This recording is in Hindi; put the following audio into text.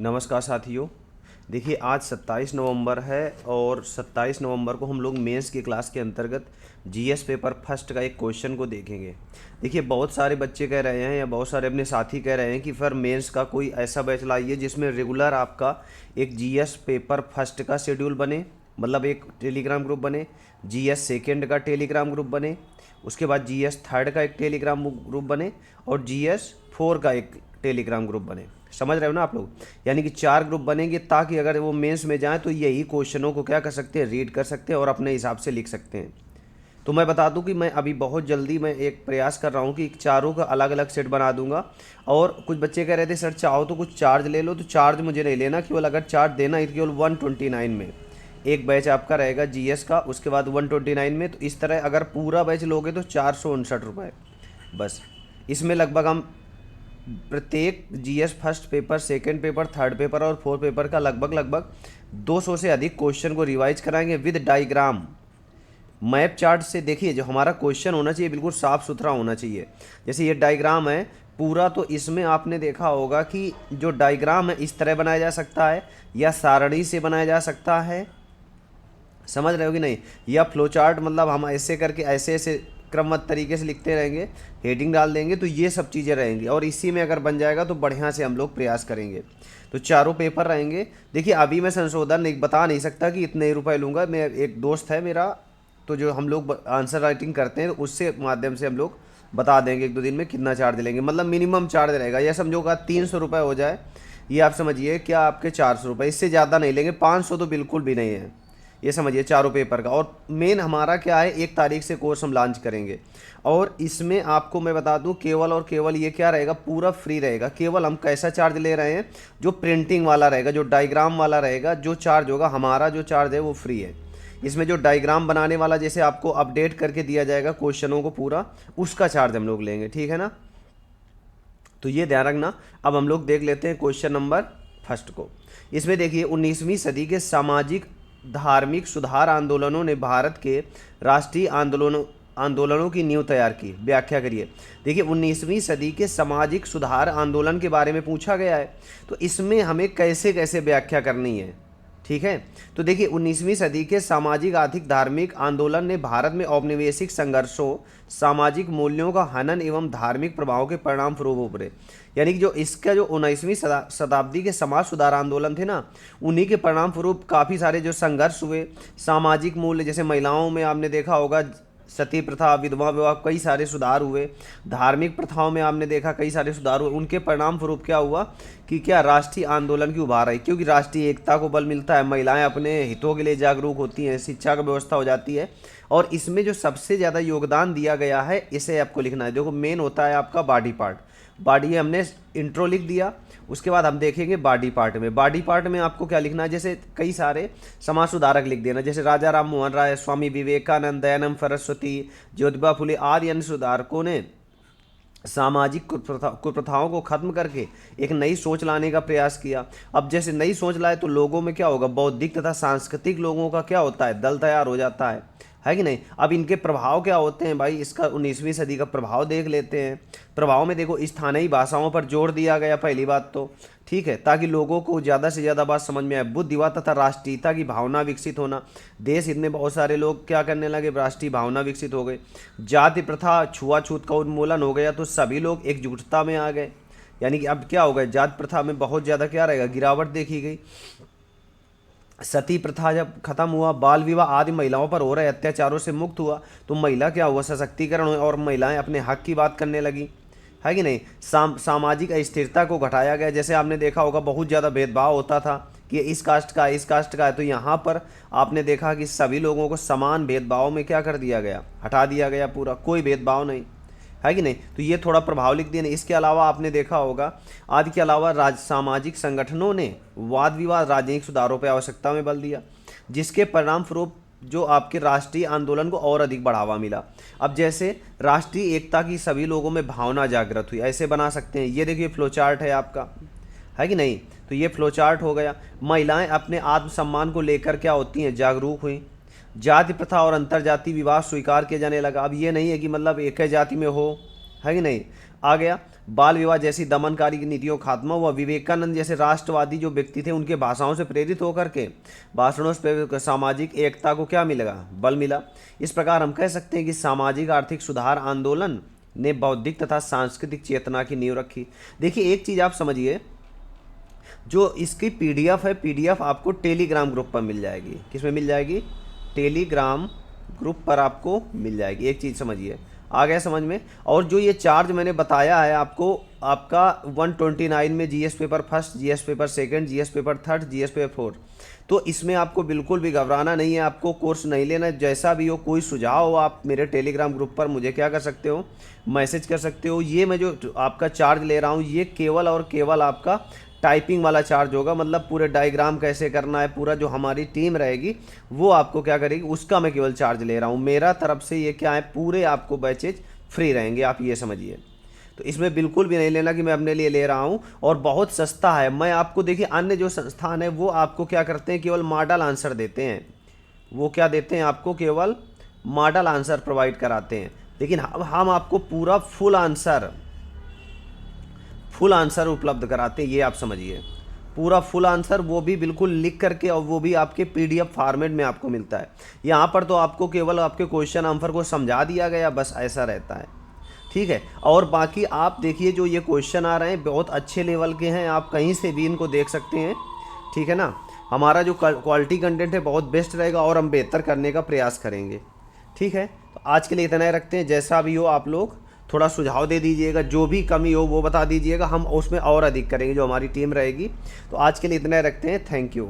नमस्कार साथियों। देखिए आज 27 नवंबर है और 27 नवंबर को हम लोग मेंस की क्लास के अंतर्गत जीएस पेपर फर्स्ट का एक क्वेश्चन को देखेंगे। देखिए बहुत सारे बच्चे कह रहे हैं या बहुत सारे अपने साथी कह रहे हैं कि फिर मेंस का कोई ऐसा बैच लाइए जिसमें रेगुलर आपका एक जीएस पेपर फर्स्ट का शेड्यूल बने, मतलब एक टेलीग्राम ग्रुप बने, जीएस सेकेंड का टेलीग्राम ग्रुप बने, उसके बाद जीएस थर्ड का एक टेलीग्राम ग्रुप बने और जीएस फोर का एक टेलीग्राम ग्रुप बने। समझ रहे हो ना आप लोग? यानी कि 4 ग्रुप बनेंगे ताकि अगर वो मेंस में जाएं तो यही क्वेश्चनों को क्या कर सकते हैं, रीड कर सकते हैं और अपने हिसाब से लिख सकते हैं। तो मैं बता दूं कि मैं अभी बहुत जल्दी मैं एक प्रयास कर रहा हूं कि चारों का अलग अलग सेट बना दूंगा। और कुछ बच्चे कह रहे थे सर चाहो तो कुछ चार्ज ले लो, तो चार्ज मुझे नहीं लेना, केवल अगर चार्ज देना है तो केवल 129 में एक बैच आपका रहेगा जीएस का, उसके बाद 129 में। तो इस तरह अगर पूरा बैच लोगे तो 459 रुपये बस। इसमें लगभग हम प्रत्येक GS first paper, second paper, third paper और फोर्थ पेपर का लगभग 200 से अधिक क्वेश्चन को रिवाइज कराएंगे विद डायग्राम, मैप चार्ट से। देखिए जो हमारा क्वेश्चन होना चाहिए बिल्कुल साफ़ सुथरा होना चाहिए। जैसे ये डायग्राम है पूरा, तो इसमें आपने देखा होगा कि जो डायग्राम है इस तरह बनाया जा सकता है या सारणी से बनाया जा सकता है, समझ रहे हो कि नहीं, या फ्लो चार्ट, मतलब हम ऐसे करके ऐसे ऐसे क्रमबद्ध तरीके से लिखते रहेंगे, हेडिंग डाल देंगे, तो ये सब चीज़ें रहेंगी। और इसी में अगर बन जाएगा तो बढ़िया से हम लोग प्रयास करेंगे। तो चारों पेपर रहेंगे। देखिए अभी मैं संशोधन नहीं बता नहीं सकता कि इतने ही रुपए लूँगा। मैं एक दोस्त है मेरा, तो जो हम लोग आंसर राइटिंग करते हैं उससे माध्यम से हम लोग बता देंगे 1-2 दिन में कितना चार्ज लेंगे। मतलब मिनिमम चार्ज रहेगा, यह समझो का 300 रुपये हो जाए, ये आप समझिए क्या आपके 400 रुपये, इससे ज़्यादा नहीं लेंगे। 500 तो बिल्कुल भी नहीं है, ये समझिए चारों पेपर का। और मेन हमारा क्या है, 1 तारीख से कोर्स हम लॉन्च करेंगे और इसमें आपको मैं बता दूं केवल और केवल ये क्या रहेगा, पूरा फ्री रहेगा। केवल हम कैसा चार्ज ले रहे हैं, जो प्रिंटिंग वाला रहेगा, जो डायग्राम वाला रहेगा, जो चार्ज होगा हमारा, जो चार्ज है वो फ्री है। इसमें जो डायग्राम बनाने वाला जैसे आपको अपडेट करके दिया जाएगा क्वेश्चनों को पूरा, उसका चार्ज हम लोग लेंगे, ठीक है ना। तो ये ध्यान रखना। अब हम लोग देख लेते हैं क्वेश्चन नंबर फर्स्ट को। इसमें देखिए 19वीं सदी के सामाजिक धार्मिक सुधार आंदोलनों ने भारत के राष्ट्रीय आंदोलनों की नींव तैयार की, व्याख्या करिए। देखिए 19वीं सदी के सामाजिक सुधार आंदोलन के बारे में पूछा गया है, तो इसमें हमें कैसे कैसे व्याख्या करनी है, ठीक है। तो देखिए 19वीं सदी के सामाजिक आर्थिक धार्मिक आंदोलन ने भारत में औपनिवेशिक संघर्षों, सामाजिक मूल्यों का हनन एवं धार्मिक प्रभावों के परिणाम स्वरूप उभरे। यानी कि जो इसका जो 19वीं शताब्दी के समाज सुधार आंदोलन थे ना, उन्हीं के परिणाम स्वरूप काफ़ी सारे जो संघर्ष हुए, सामाजिक मूल्य, जैसे महिलाओं में आपने देखा होगा सती प्रथा, विधवा विवाह, कई सारे सुधार हुए। धार्मिक प्रथाओं में आपने देखा कई सारे सुधार हुए। उनके परिणाम स्वरूप क्या हुआ कि क्या राष्ट्रीय आंदोलन की उभार आई, क्योंकि राष्ट्रीय एकता को बल मिलता है, महिलाएं अपने हितों के लिए जागरूक होती हैं, शिक्षा की व्यवस्था हो जाती है। और इसमें जो सबसे ज़्यादा योगदान दिया गया है इसे आपको लिखना है। देखो मेन होता है आपका बॉडी पार्ट। बॉडी हमने इंट्रो लिख दिया, उसके बाद हम देखेंगे बॉडी पार्ट में। बॉडी पार्ट में आपको क्या लिखना है, जैसे कई सारे समाज सुधारक लिख देना, जैसे राजा राम मोहन राय, स्वामी विवेकानंद, दयानंद सरस्वती, ज्योतिबा फुले आदि अन्य सुधारकों ने सामाजिक कुप्रथाओं को खत्म करके एक नई सोच लाने का प्रयास किया। अब जैसे नई सोच लाए तो लोगों में क्या होगा, बौद्धिक तथा सांस्कृतिक लोगों का क्या होता है, दल तैयार हो जाता है कि नहीं। अब इनके प्रभाव क्या होते हैं भाई, इसका 19वीं सदी का प्रभाव देख लेते हैं। प्रभाव में देखो स्थानीय भाषाओं पर जोर दिया गया, पहली बात तो, ठीक है, ताकि लोगों को ज़्यादा से ज़्यादा बात समझ में आए। बुद्धिवाद तथा राष्ट्रीयता की भावना विकसित होना, देश हित में बहुत सारे लोग क्या करने लगे, राष्ट्रीय भावना विकसित हो गई। जाति प्रथा, छुआछूत का उन्मूलन हो गया, तो सभी लोग एकजुटता में आ गए। यानी कि अब क्या हो गया, जाति प्रथा में बहुत ज़्यादा क्या रहेगा, गिरावट देखी गई। सती प्रथा जब खत्म हुआ, बाल विवाह आदि महिलाओं पर हो रहे अत्याचारों से मुक्त हुआ, तो महिला क्या हुआ, सशक्तिकरण हुआ और महिलाएं अपने हक की बात करने लगी, है कि नहीं। सामाजिक अस्थिरता को घटाया गया। जैसे आपने देखा होगा बहुत ज़्यादा भेदभाव होता था कि इस कास्ट का इस कास्ट का है, तो यहाँ पर आपने देखा कि सभी लोगों को समान भेदभाव में क्या कर दिया गया, हटा दिया गया, पूरा कोई भेदभाव नहीं, है कि नहीं। तो ये थोड़ा प्रभाव लिख दिया। इसके अलावा आपने देखा होगा आदि के अलावा सामाजिक संगठनों ने वाद विवाद राजनीतिक सुधारों पर आवश्यकता में बल दिया, जिसके परिणाम स्वरूप जो आपके राष्ट्रीय आंदोलन को और अधिक बढ़ावा मिला। अब जैसे राष्ट्रीय एकता की सभी लोगों में भावना जागृत हुई, ऐसे बना सकते हैं। ये देखिए फ्लो चार्ट है आपका, है कि नहीं। तो ये फ्लो चार्ट हो गया। महिलाएं अपने आत्मसम्मान को लेकर क्या होती हैं, जागरूक हुई। जाति प्रथा और अंतरजातीय विवाह स्वीकार किया जाने लगा। अब ये नहीं है कि मतलब एक ही जाति में हो, है कि नहीं। आ गया बाल विवाह जैसी दमनकारी नीतियों का खात्मा हुआ। विवेकानंद जैसे राष्ट्रवादी जो व्यक्ति थे उनके भाषाओं से प्रेरित होकर के भाषणों से सामाजिक एकता को क्या मिलेगा, बल मिला। इस प्रकार हम कह सकते हैं कि सामाजिक आर्थिक सुधार आंदोलन ने बौद्धिक तथा सांस्कृतिक चेतना की नींव रखी। देखिए एक चीज़ आप समझिए, जो इसकी पीडीएफ है, पीडीएफ आपको टेलीग्राम ग्रुप पर मिल जाएगी। किस में मिल जाएगी? टेलीग्राम ग्रुप पर आपको मिल जाएगी। एक चीज़ समझिए, आ गया समझ में। और जो ये चार्ज मैंने बताया है आपको, आपका 129 में GS paper first, GS paper second, GS paper third, GS paper fourth, तो इसमें आपको बिल्कुल भी घबराना नहीं है, आपको कोर्स नहीं लेना है। जैसा भी हो, कोई सुझाव हो, आप मेरे टेलीग्राम ग्रुप पर मुझे क्या कर सकते हो, मैसेज कर सकते हो। ये मैं जो आपका चार्ज ले रहा हूँ ये केवल और केवल आपका टाइपिंग वाला चार्ज होगा, मतलब पूरे डायग्राम कैसे करना है, पूरा जो हमारी टीम रहेगी वो आपको क्या करेगी, उसका मैं केवल चार्ज ले रहा हूँ। मेरा तरफ से ये क्या है, पूरे आपको बैचेज फ्री रहेंगे, आप ये समझिए। तो इसमें बिल्कुल भी नहीं लेना कि मैं अपने लिए ले रहा हूँ, और बहुत सस्ता है। मैं आपको देखिए, अन्य जो संस्थान है वो आपको क्या करते हैं, केवल मॉडल आंसर देते हैं। वो क्या देते हैं आपको, केवल मॉडल आंसर प्रोवाइड कराते हैं। लेकिन हम आपको पूरा फुल आंसर उपलब्ध कराते हैं, ये आप समझिए। पूरा फुल आंसर, वो भी बिल्कुल लिख करके, और वो भी आपके पीडीएफ फॉर्मेट में आपको मिलता है। यहाँ पर तो आपको केवल आपके क्वेश्चन आंसर को समझा दिया गया, बस ऐसा रहता है, ठीक है। और बाकी आप देखिए, जो ये क्वेश्चन आ रहे हैं बहुत अच्छे लेवल के हैं, आप कहीं से भी इनको देख सकते हैं, ठीक है ना। हमारा जो क्वालिटी कंटेंट है बहुत बेस्ट रहेगा, और हम बेहतर करने का प्रयास करेंगे, ठीक है। तो आज के लिए इतना ही रखते हैं। जैसा भी हो आप लोग थोड़ा सुझाव दे दीजिएगा, जो भी कमी हो वो बता दीजिएगा, हम उसमें और अधिक करेंगे जो हमारी टीम रहेगी। तो आज के लिए इतना ही रखते हैं। Thank you.